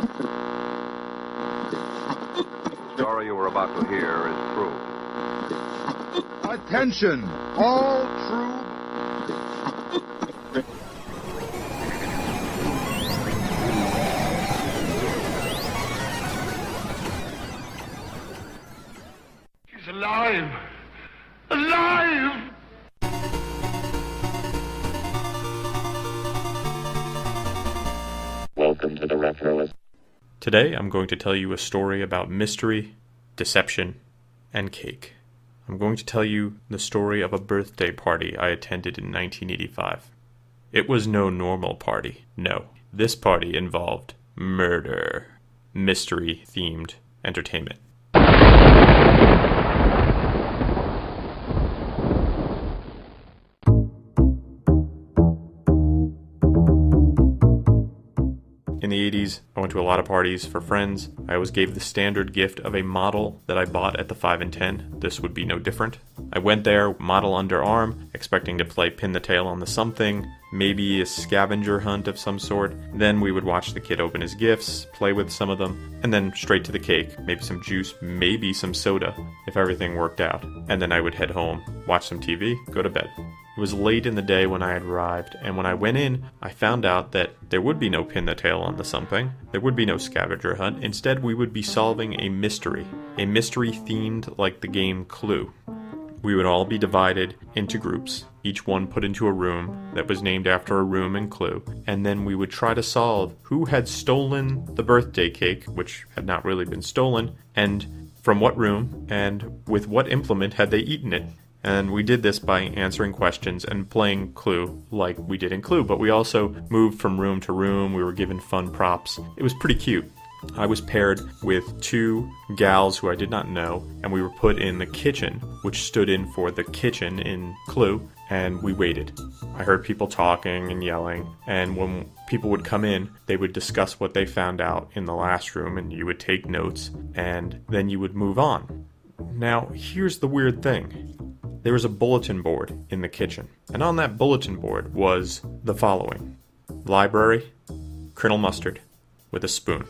The story you are about to hear is true. Attention, all true. He's alive! Alive! Welcome to the Retroist. Today I'm going to tell you a story about mystery, deception, and cake. I'm going to tell you the story of a birthday party I attended in 1985. It was no normal party, no. This party involved murder, mystery-themed entertainment. In the 80s, I went to a lot of parties for friends. I always gave the standard gift of a model that I bought at the 5 and 10. This would be no different. I went there, model underarm, expecting to play pin the tail on the something, maybe a scavenger hunt of some sort. Then we would watch the kid open his gifts, play with some of them, and then straight to the cake. Maybe some juice, maybe some soda, if everything worked out. And then I would head home, watch some TV, go to bed. It was late in the day when I had arrived, and when I went in, I found out that there would be no pin the tail on the something. There would be no scavenger hunt. Instead, we would be solving a mystery themed like the game Clue. We would all be divided into groups, each one put into a room that was named after a room in Clue, and then we would try to solve who had stolen the birthday cake, which had not really been stolen, and from what room, and with what implement had they eaten it. And we did this by answering questions and playing Clue like we did in Clue, but we also moved from room to room. We were given fun props. It was pretty cute. I was paired with two gals who I did not know, and we were put in the kitchen, which stood in for the kitchen in Clue, and we waited. I heard people talking and yelling, and when people would come in, they would discuss what they found out in the last room, and you would take notes, and then you would move on. Now, here's the weird thing. There was a bulletin board in the kitchen, and on that bulletin board was the following: library, Colonel Mustard, with a spoon.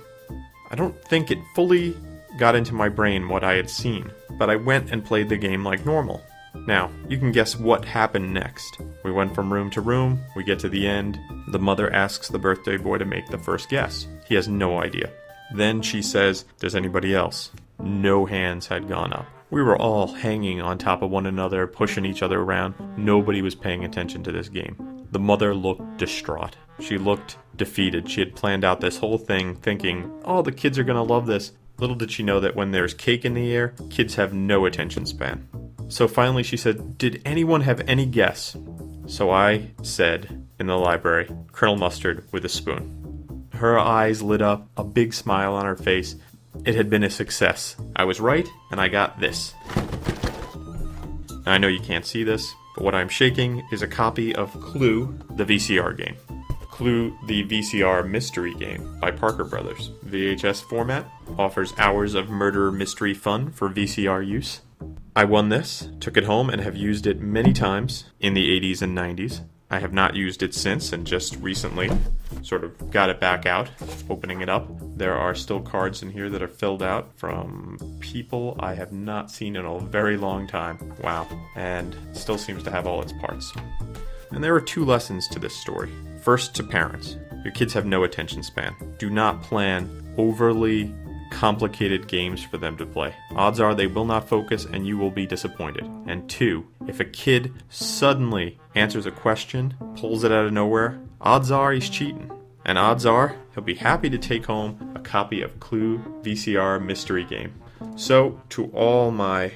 I don't think it fully got into my brain what I had seen, but I went and played the game like normal. Now, you can guess what happened next. We went from room to room, we get to the end, the mother asks the birthday boy to make the first guess. He has no idea. Then she says, "Does anybody else?" No hands had gone up. We were all hanging on top of one another, pushing each other around. Nobody was paying attention to this game. The mother looked distraught. She looked defeated. She had planned out this whole thing thinking, oh, the kids are going to love this. Little did she know that when there's cake in the air, kids have no attention span. So finally she said, "Did anyone have any guess?" So I said, in the library, "Colonel Mustard with a spoon." Her eyes lit up, a big smile on her face. It had been a success. I was right, and I got this. Now, I know you can't see this, but what I'm shaking is a copy of Clue, the VCR game. Clue, the VCR mystery game by Parker Brothers. VHS format, offers hours of murder mystery fun for VCR use. I won this, took it home, and have used it many times in the 80s and 90s. I have not used it since, and just recently sort of got it back out, opening it up. There are still cards in here that are filled out from people I have not seen in a very long time. Wow. And still seems to have all its parts. And there are two lessons to this story. First, to parents. Your kids have no attention span. Do not plan overly complicated games for them to play. Odds are they will not focus and you will be disappointed. And two, if a kid suddenly answers a question, pulls it out of nowhere, odds are he's cheating. And odds are he'll be happy to take home a copy of Clue VCR mystery game. So, to all my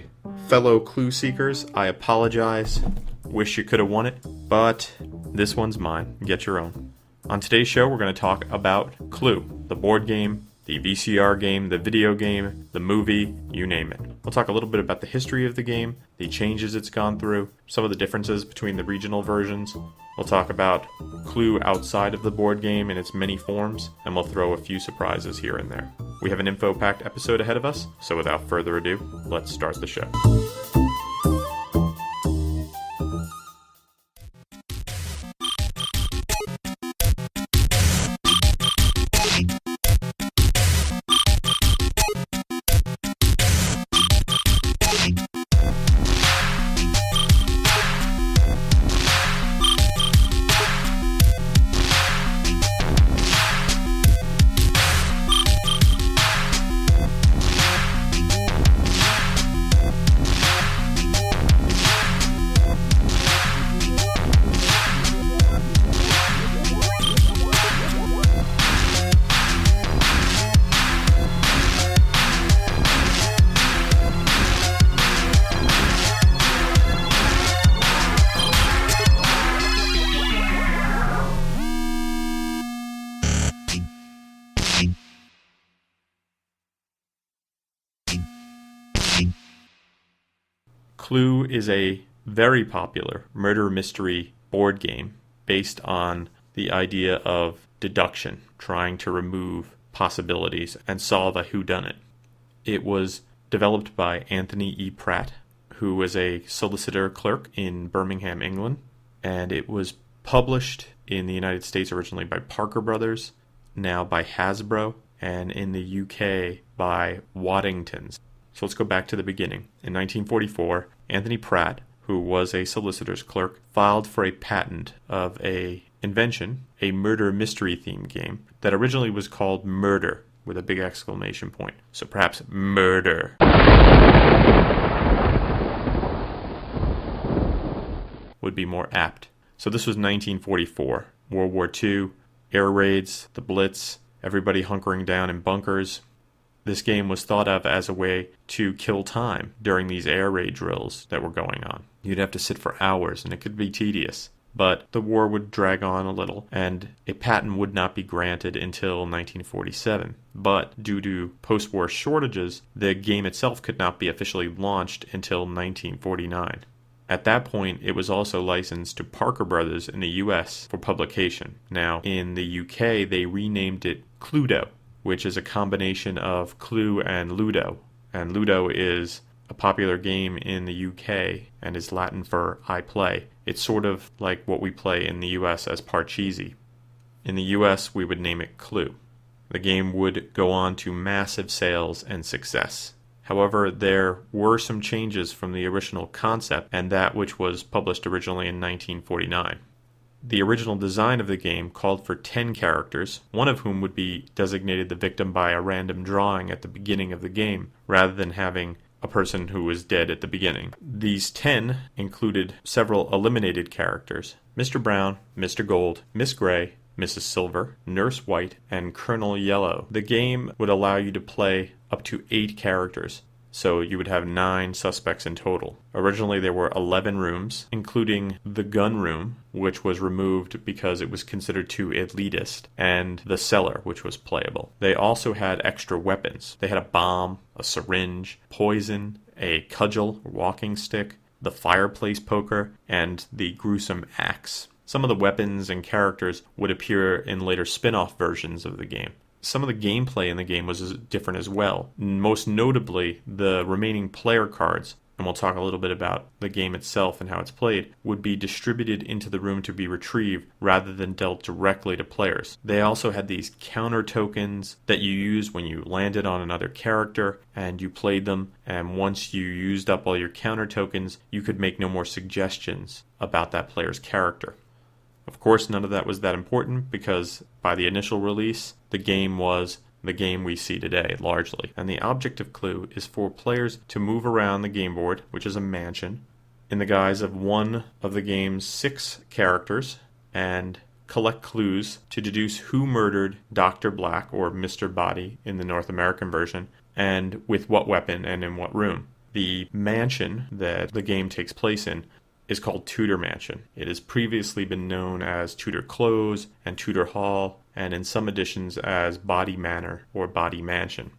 fellow Clue seekers, I apologize. Wish you could have won it, but this one's mine. Get your own. On today's show, we're going to talk about Clue, the board game, the VCR game, the video game, the movie, you name it. We'll talk a little bit about the history of the game, the changes it's gone through, some of the differences between the regional versions. We'll talk about Clue outside of the board game in its many forms, and we'll throw a few surprises here and there. We have an info-packed episode ahead of us, so without further ado, let's start the show. Clue is a very popular murder mystery board game based on the idea of deduction, trying to remove possibilities and solve a whodunit. It was developed by Anthony E. Pratt, who was a solicitor clerk in Birmingham, England, and it was published in the United States originally by Parker Brothers, now by Hasbro, and in the UK by Waddington's. So let's go back to the beginning. In 1944, Anthony Pratt, who was a solicitor's clerk, filed for a patent of a invention, a murder mystery themed game that originally was called Murder, with a big exclamation point. So perhaps murder would be more apt. So this was 1944, World War II, air raids, the Blitz, everybody hunkering down in bunkers. This game was thought of as a way to kill time during these air raid drills that were going on. You'd have to sit for hours, and it could be tedious. But the war would drag on a little, and a patent would not be granted until 1947. But due to post-war shortages, the game itself could not be officially launched until 1949. At that point, it was also licensed to Parker Brothers in the US for publication. Now, in the UK, they renamed it Cluedo, which is a combination of Clue and Ludo. And Ludo is a popular game in the UK and is Latin for I play. It's sort of like what we play in the US as Parcheesi. In the US, we would name it Clue. The game would go on to massive sales and success. However, there were some changes from the original concept and that which was published originally in 1949. The original design of the game called for 10 characters, one of whom would be designated the victim by a random drawing at the beginning of the game, rather than having a person who was dead at the beginning. These 10 included several eliminated characters: Mr. Brown, Mr. Gold, Miss Gray, Mrs. Silver, Nurse White, and Colonel Yellow. The game would allow you to play up to 8 characters, so you would have 9 suspects in total. Originally there were 11 rooms, including the gun room, which was removed because it was considered too elitist, and the cellar, which was playable. They also had extra weapons. They had a bomb, a syringe, poison, a cudgel, a walking stick, the fireplace poker, and the gruesome axe. Some of the weapons and characters would appear in later spin-off versions of the game. Some of the gameplay in the game was different as well. Most notably, the remaining player cards, and we'll talk a little bit about the game itself and how it's played, would be distributed into the room to be retrieved rather than dealt directly to players. They also had these counter tokens that you used when you landed on another character and you played them, and once you used up all your counter tokens, you could make no more suggestions about that player's character. Of course, none of that was that important because by the initial release, the game was the game we see today, largely. And the object of Clue is for players to move around the game board, which is a mansion, in the guise of one of the game's 6 characters, and collect clues to deduce who murdered Dr. Black, or Mr. Body in the North American version, and with what weapon and in what room. The mansion that the game takes place in is called Tudor Mansion. It has previously been known as Tudor Close and Tudor Hall, and in some editions as Body Manor or Body Mansion.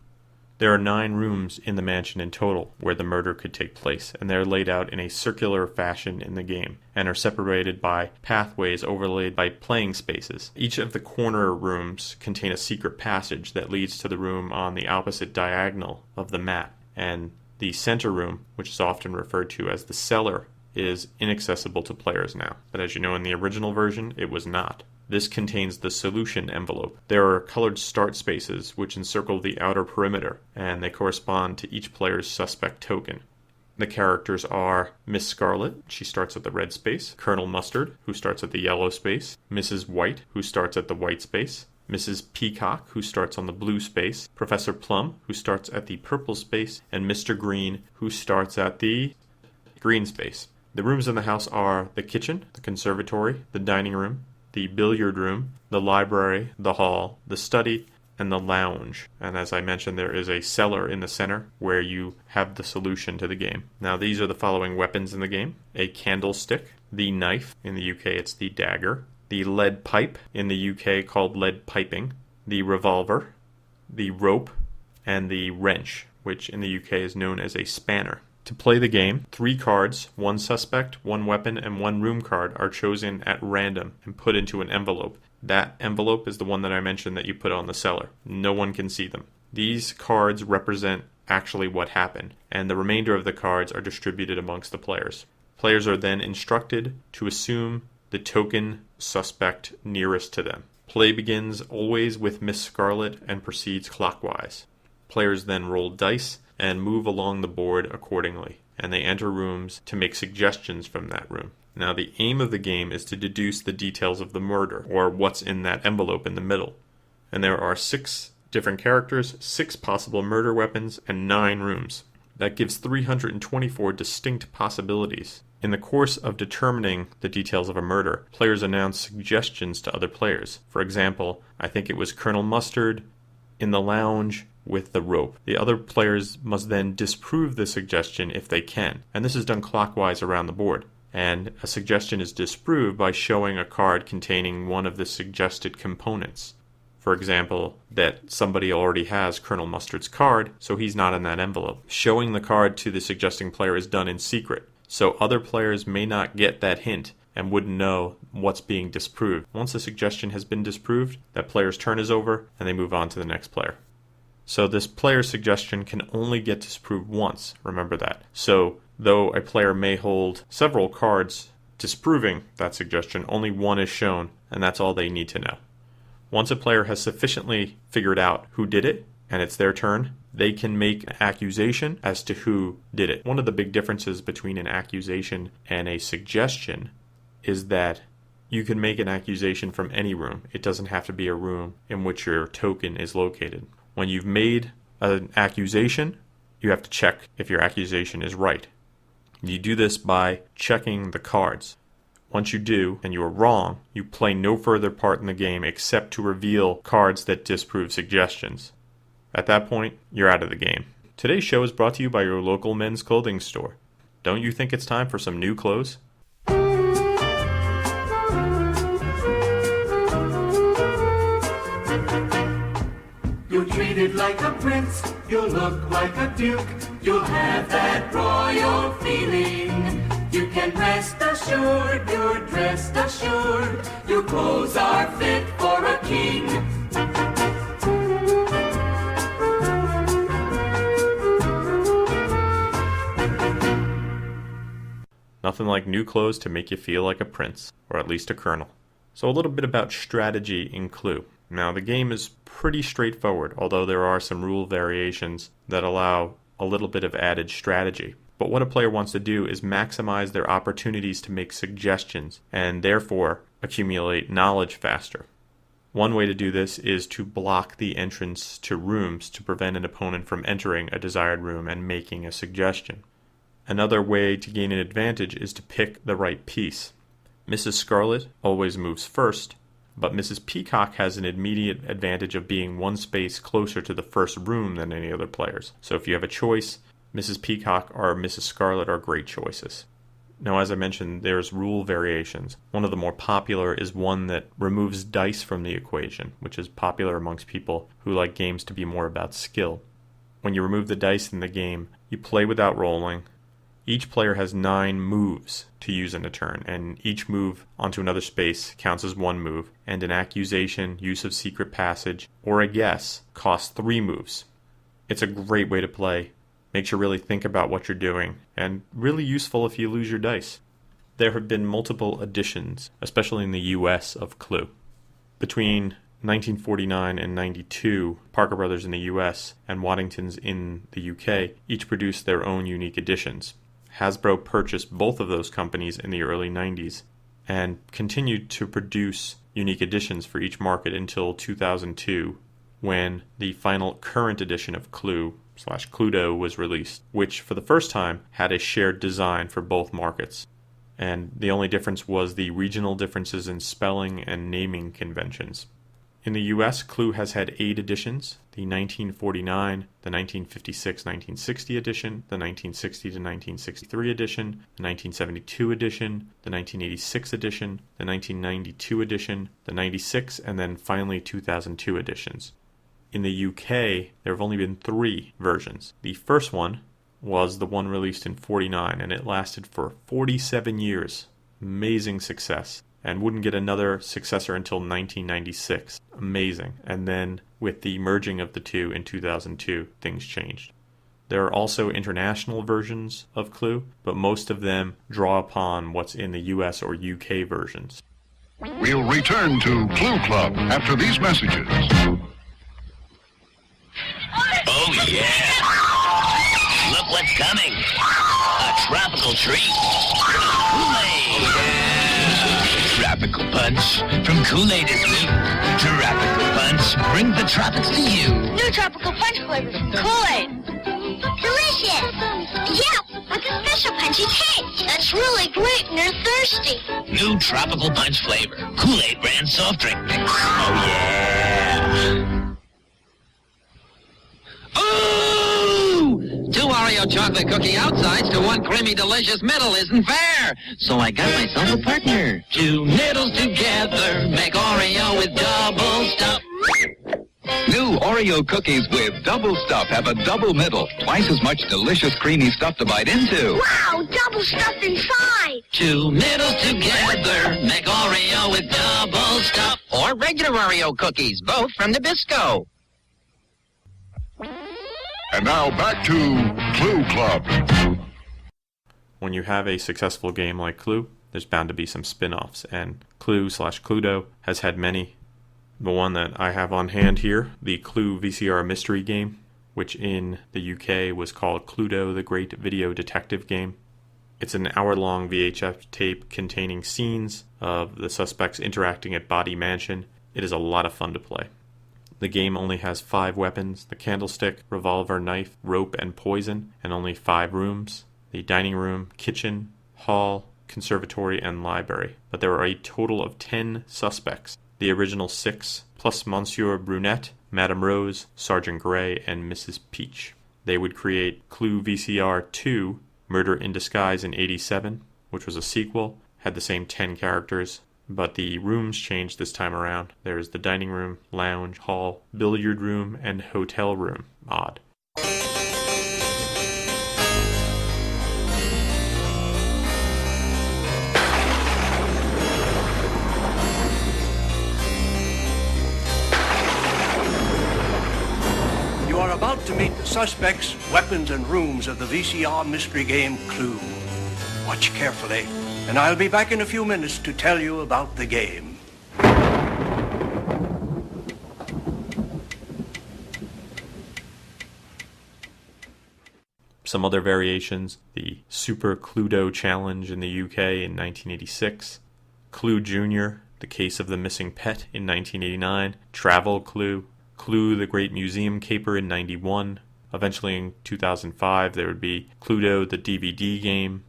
There are 9 rooms in the mansion in total where the murder could take place, and they're laid out in a circular fashion in the game, and are separated by pathways overlaid by playing spaces. Each of the corner rooms contain a secret passage that leads to the room on the opposite diagonal of the map, and the center room, which is often referred to as the cellar, is inaccessible to players now. But as you know, in the original version, it was not. This contains the solution envelope. There are colored start spaces which encircle the outer perimeter, and they correspond to each player's suspect token. The characters are Miss Scarlet, she starts at the red space, Colonel Mustard, who starts at the yellow space, Mrs. White, who starts at the white space, Mrs. Peacock, who starts on the blue space, Professor Plum, who starts at the purple space, and Mr. Green, who starts at the green space. The rooms in the house are the kitchen, the conservatory, the dining room, the billiard room, the library, the hall, the study, and the lounge. And as I mentioned, there is a cellar in the center where you have the solution to the game. Now these are the following weapons in the game: a candlestick, the knife, in the UK it's the dagger, the lead pipe, in the UK called lead piping, the revolver, the rope, and the wrench, which in the UK is known as a spanner. To play the game, 3 cards, 1 suspect, 1 weapon, and 1 room card are chosen at random and put into an envelope. That envelope is the one that I mentioned that you put on the cellar. No one can see them. These cards represent actually what happened, and the remainder of the cards are distributed amongst the players. Players are then instructed to assume the token suspect nearest to them. Play begins always with Miss Scarlet and proceeds clockwise. Players then roll dice and move along the board accordingly, and they enter rooms to make suggestions from that room. Now, the aim of the game is to deduce the details of the murder, or what's in that envelope in the middle. And there are 6 different characters, 6 possible murder weapons, and 9 rooms. That gives 324 distinct possibilities. In the course of determining the details of a murder, players announce suggestions to other players. For example, I think it was Colonel Mustard in the lounge with the rope. The other players must then disprove the suggestion if they can, and this is done clockwise around the board. And a suggestion is disproved by showing a card containing one of the suggested components. For example, that somebody already has Colonel Mustard's card, so he's not in that envelope. Showing the card to the suggesting player is done in secret, so other players may not get that hint and wouldn't know what's being disproved. Once a suggestion has been disproved, that player's turn is over, and they move on to the next player. So this player's suggestion can only get disproved once, remember that. So, though a player may hold several cards disproving that suggestion, only one is shown, and that's all they need to know. Once a player has sufficiently figured out who did it, and it's their turn, they can make an accusation as to who did it. One of the big differences between an accusation and a suggestion is that you can make an accusation from any room. It doesn't have to be a room in which your token is located. When you've made an accusation, you have to check if your accusation is right. You do this by checking the cards. Once you do, and you are wrong, you play no further part in the game except to reveal cards that disprove suggestions. At that point, you're out of the game. Today's show is brought to you by your local men's clothing store. Don't you think it's time for some new clothes? You're treated like a prince, you'll look like a duke, you'll have that royal feeling. You can rest assured, you're dressed assured, your clothes are fit for a king. Nothing like new clothes to make you feel like a prince, or at least a colonel. So a little bit about strategy in Clue. Now, the game is pretty straightforward, although there are some rule variations that allow a little bit of added strategy. But what a player wants to do is maximize their opportunities to make suggestions, and therefore accumulate knowledge faster. One way to do this is to block the entrance to rooms to prevent an opponent from entering a desired room and making a suggestion. Another way to gain an advantage is to pick the right piece. Mrs. Scarlet always moves first, but Mrs. Peacock has an immediate advantage of being one space closer to the first room than any other players. So if you have a choice, Mrs. Peacock or Mrs. Scarlet are great choices. Now, as I mentioned, there's rule variations. One of the more popular is one that removes dice from the equation, which is popular amongst people who like games to be more about skill. When you remove the dice in the game, you play without rolling. Each player has 9 moves to use in a turn, and each move onto another space counts as 1 move, and an accusation, use of secret passage, or a guess costs 3 moves. It's a great way to play. Makes you really think about what you're doing, and really useful if you lose your dice. There have been multiple editions, especially in the US, of Clue. Between 1949 and 92, Parker Brothers in the US and Waddington's in the UK each produced their own unique editions. Hasbro purchased both of those companies in the early 90s and continued to produce unique editions for each market until 2002, when the final current edition of Clue/Cluedo was released, which for the first time had a shared design for both markets. And the only difference was the regional differences in spelling and naming conventions. In the US, Clue has had 8 editions: the 1949, the 1956-1960 edition, the 1960-1963 edition, the 1972 edition, the 1986 edition, the 1992 edition, the 96, and then finally 2002 editions. In the UK, there have only been 3 versions. The first one was the one released in '49, and it lasted for 47 years. Amazing success. And wouldn't get another successor until 1996. Amazing. And then with the merging of the two in 2002, things changed. There are also international versions of Clue, but most of them draw upon what's in the US or UK versions. We'll return to Clue Club after these messages. Oh, yeah. Look what's coming. A tropical treat. Kool-Aid. Tropical punch. From Kool-Aid is new. Tropical punch. Bring the tropics to you. New tropical punch flavor from Kool-Aid. Delicious. Yeah, like a special punchy taste. That's really great when you're thirsty. New tropical punch flavor. Kool-Aid brand soft drink mix. Oh, yeah. Ooh! 2 Oreo chocolate cookie outsides to 1 creamy delicious middle isn't fair. So I got myself a partner. 2 middles together make Oreo with double stuff. New Oreo cookies with double stuff have a double middle. Twice as much delicious creamy stuff to bite into. Wow, double stuff inside. 2 middles together make Oreo with double stuff. Or regular Oreo cookies, both from Nabisco. And now back to Clue Club. When you have a successful game like Clue, there's bound to be some spin-offs, and Clue/Cluedo has had many. The one that I have on hand here, the Clue VCR mystery game, which in the UK was called Cluedo, the Great Video Detective Game. It's an hour-long VHS tape containing scenes of the suspects interacting at Body Mansion. It is a lot of fun to play. The game only has 5 weapons: the candlestick, revolver, knife, rope, and poison, and only 5 rooms: the dining room, kitchen, hall, conservatory, and library. But there are a total of 10 suspects. The original 6, plus Monsieur Brunette, Madame Rose, Sergeant Grey, and Mrs. Peach. They would create Clue VCR 2, Murder in Disguise in '87, which was a sequel, had the same 10 characters, but the rooms changed this time around. There's the dining room, lounge, hall, billiard room, and hotel room. Odd. You are about to meet the suspects, weapons, and rooms of the VCR mystery game Clue. Watch carefully, and I'll be back in a few minutes to tell you about the game. Some other variations: the Super Cluedo Challenge in the UK in 1986, Clue Jr., The Case of the Missing Pet in 1989, Travel Clue, Clue the Great Museum Caper in '91. Eventually in 2005 there would be Cluedo the DVD game.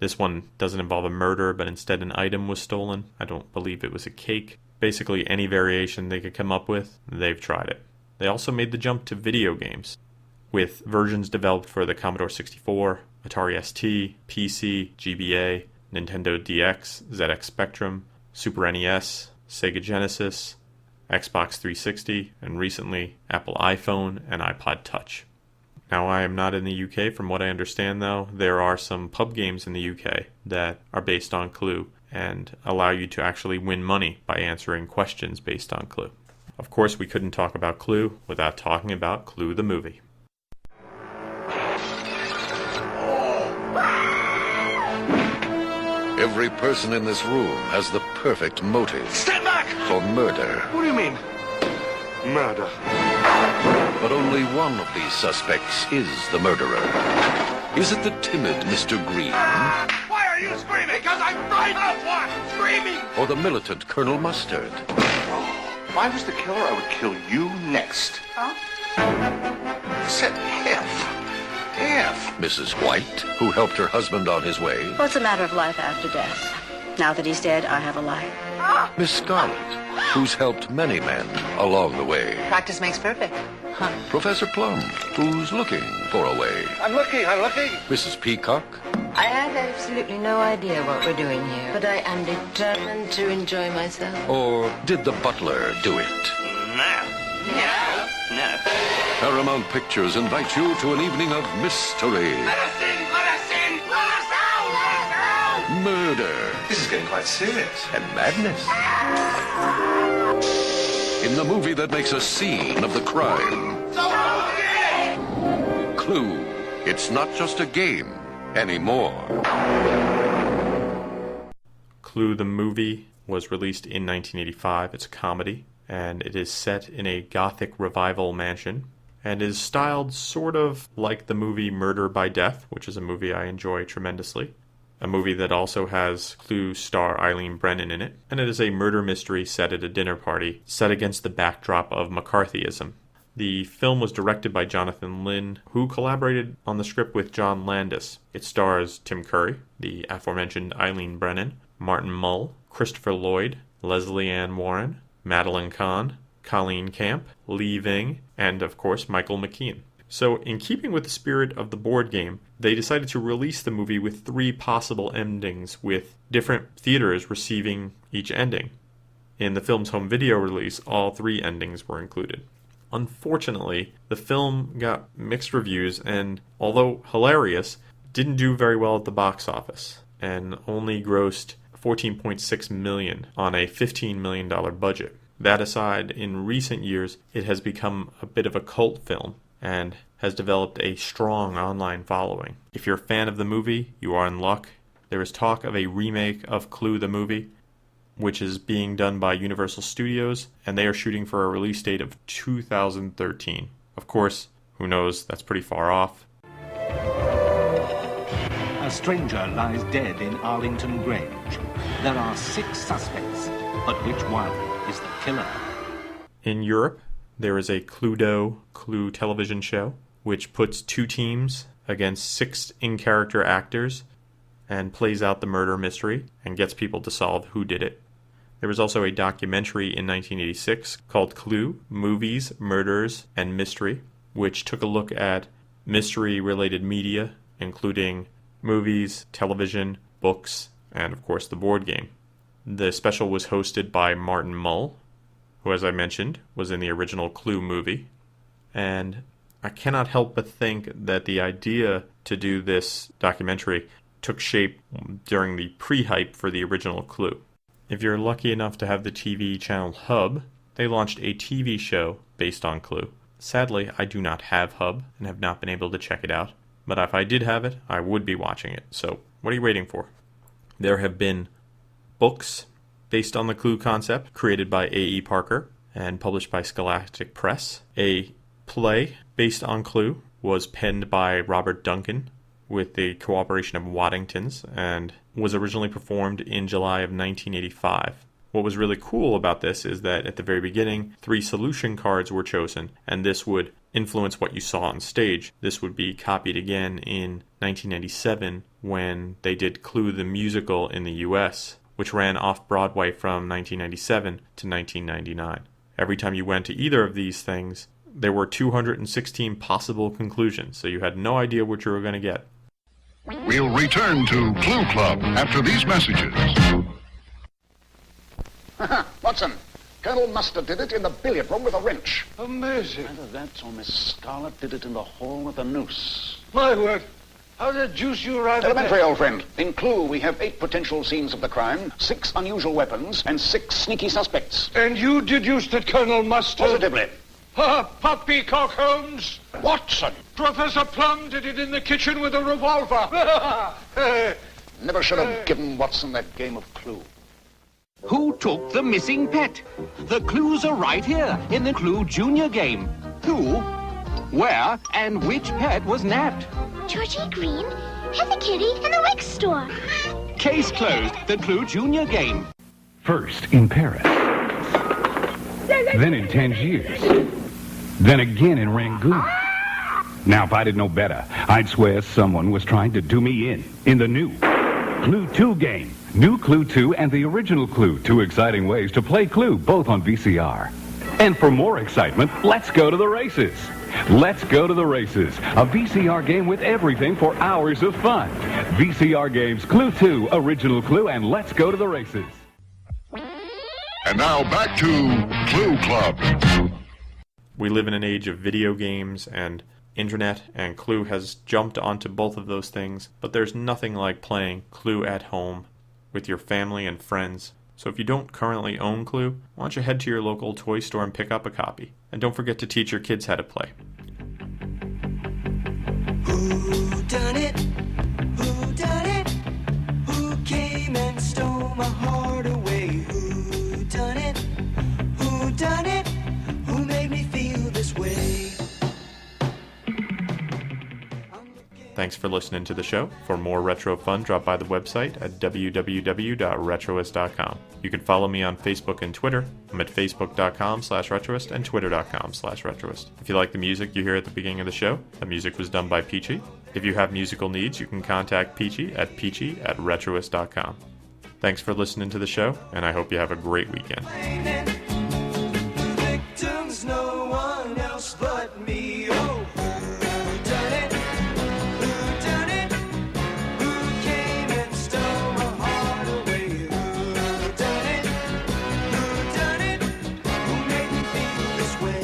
This one doesn't involve a murder, but instead an item was stolen. I don't believe it was a cake. Basically any variation they could come up with, they've tried it. They also made the jump to video games, with versions developed for the Commodore 64, Atari ST, PC, GBA, Nintendo DX, ZX Spectrum, Super NES, Sega Genesis, Xbox 360, and recently Apple iPhone and iPod Touch. Now, I am not in the UK. From what I understand, though, there are some pub games in the UK that are based on Clue and allow you to actually win money by answering questions based on Clue. Of course, we couldn't talk about Clue without talking about Clue the movie. Every person in this room has the perfect motive. Stand back! For murder. What do you mean? Murder. But only one of these suspects is the murderer. Is it the timid Mr. Green? Why are you screaming? Because I'm frightened of what? Screaming! Or the militant Colonel Mustard? If I was the killer, I would kill you next. Huh? I said if. Mrs. White, who helped her husband on his way? Well, it's a matter of life after death. Now that he's dead, I have a life. Miss Scarlet, who's helped many men along the way? Practice makes perfect. Huh. Professor Plum, who's looking for a way? I'm looking. Mrs. Peacock? I have absolutely no idea what we're doing here, but I am determined to enjoy myself. Or did the butler do it? No. Paramount Pictures invites you to an evening of mystery, Let us in! Let us in! Let us out! Let us out! murder, This is getting quite serious. and madness. In the movie that makes a scene of the crime, So okay! Clue. It's not just a game anymore. Clue the movie was released in 1985. It's a comedy, and it is set in a Gothic revival mansion, and is styled sort of like the movie Murder by Death, which is a movie I enjoy tremendously. A movie that also has Clue star Eileen Brennan in it, and it is a murder mystery set at a dinner party, set against the backdrop of McCarthyism. The film was directed by Jonathan Lynn, who collaborated on the script with John Landis. It stars Tim Curry, the aforementioned Eileen Brennan, Martin Mull, Christopher Lloyd, Leslie Ann Warren, Madeline Kahn, Colleen Camp, Lee Ving, and of course Michael McKean. So, in keeping with the spirit of the board game, they decided to release the movie with 3 possible endings, with different theaters receiving each ending. In the film's home video release, all 3 endings were included. Unfortunately, the film got mixed reviews and, although hilarious, didn't do very well at the box office, and only grossed $14.6 million on a $15 million budget. That aside, in recent years, it has become a bit of a cult film, and has developed a strong online following. If you're a fan of the movie, you are in luck. There is talk of a remake of Clue the movie, which is being done by Universal Studios, and they are shooting for a release date of 2013. Of course, who knows, that's pretty far off. A stranger lies dead in Arlington Grange. There are 6 suspects, but which one is the killer? In Europe, there is a Cluedo Clue television show, which puts 2 teams against 6 in-character actors and plays out the murder mystery and gets people to solve who did it. There was also a documentary in 1986 called Clue, Movies, Murders, and Mystery, which took a look at mystery-related media, including movies, television, books, and of course the board game. The special was hosted by Martin Mull, who, as I mentioned, was in the original Clue movie. And I cannot help but think that the idea to do this documentary took shape during the pre-hype for the original Clue. If you're lucky enough to have the TV channel Hub, they launched a TV show based on Clue. Sadly, I do not have Hub and have not been able to check it out. But if I did have it, I would be watching it. So, what are you waiting for? There have been books based on the Clue concept, created by A.E. Parker and published by Scholastic Press. A play based on Clue was penned by Robert Duncan with the cooperation of Waddingtons and was originally performed in July of 1985. What was really cool about this is that at the very beginning, 3 solution cards were chosen, and this would influence what you saw on stage. This would be copied again in 1997 when they did Clue the Musical in the US, which ran off-Broadway from 1997 to 1999. Every time you went to either of these things, there were 216 possible conclusions, so you had no idea what you were going to get. We'll return to Clue Club after these messages. Watson, Colonel Mustard did it in the billiard room with a wrench. Amazing. Either that or Miss Scarlet did it in the hall with a noose. My word. How the deuce you arrive at Elementary, that? old friend. In Clue, we have 8 potential scenes of the crime, 6 unusual weapons, and 6 sneaky suspects. And you deduced that Colonel Mustard... Positively. Poppycock Holmes! Watson! Professor Plum did it in the kitchen with a revolver. Never should have given Watson that game of Clue. Who took the missing pet? The clues are right here in the Clue Junior game. Who, where, and which pet was nabbed? Georgie Green, Heather Kitty, and the Rick store. Case closed. The Clue Junior game. First in Paris, then in Tangiers, then again in Rangoon. Now, if I didn't know better, I'd swear someone was trying to do me in the new Clue 2 game. New Clue 2 and the original Clue. 2 exciting ways to play Clue, both on VCR. And for more excitement, let's go to the races. Let's go to the races. A VCR game with everything for hours of fun. VCR games, Clue 2, original Clue, and let's go to the races. And now back to Clue Club. We live in an age of video games and internet, and Clue has jumped onto both of those things, but there's nothing like playing Clue at home with your family and friends. So if you don't currently own Clue, why don't you head to your local toy store and pick up a copy? And don't forget to teach your kids how to play. Who done it? Who done it? Who came and stole my heart away? Who done it? Who done it? Who made me feel this way? Thanks for listening to the show. For more retro fun, drop by the website at www.retroist.com. You can follow me on Facebook and Twitter. I'm at facebook.com/retroist and twitter.com/retroist. If you like the music you hear at the beginning of the show, the music was done by Peachy. If you have musical needs, you can contact Peachy at peachy@retroist.com. Thanks for listening to the show, and I hope you have a great weekend. Victims, no one else but me. Oh, who done it? Who done it? Who came and stole my heart away? Who done it? Who done it? Who made me feel this way?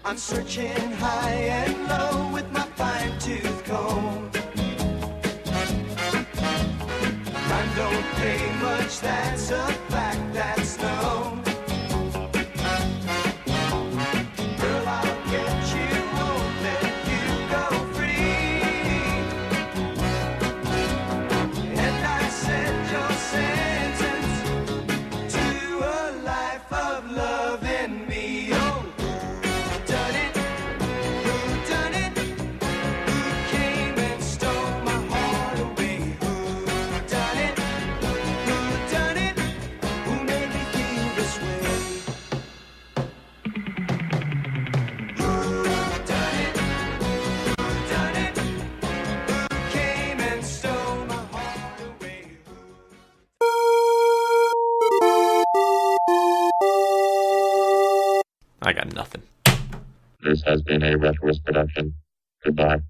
I'm searching high and low with my fine-tooth comb. Time don't pay much, that's a fact that's known. Girl, I'll get you, won't let you go free. And I set your sentence to a life of love in me. Oh, who done it? Who done it? Who came and stole my heart away? Who done it? Who done it? Who made me feel this way? Who done it? Who done it? Who came and stole my heart away? I got nothing. This has been a Retroist production. Goodbye.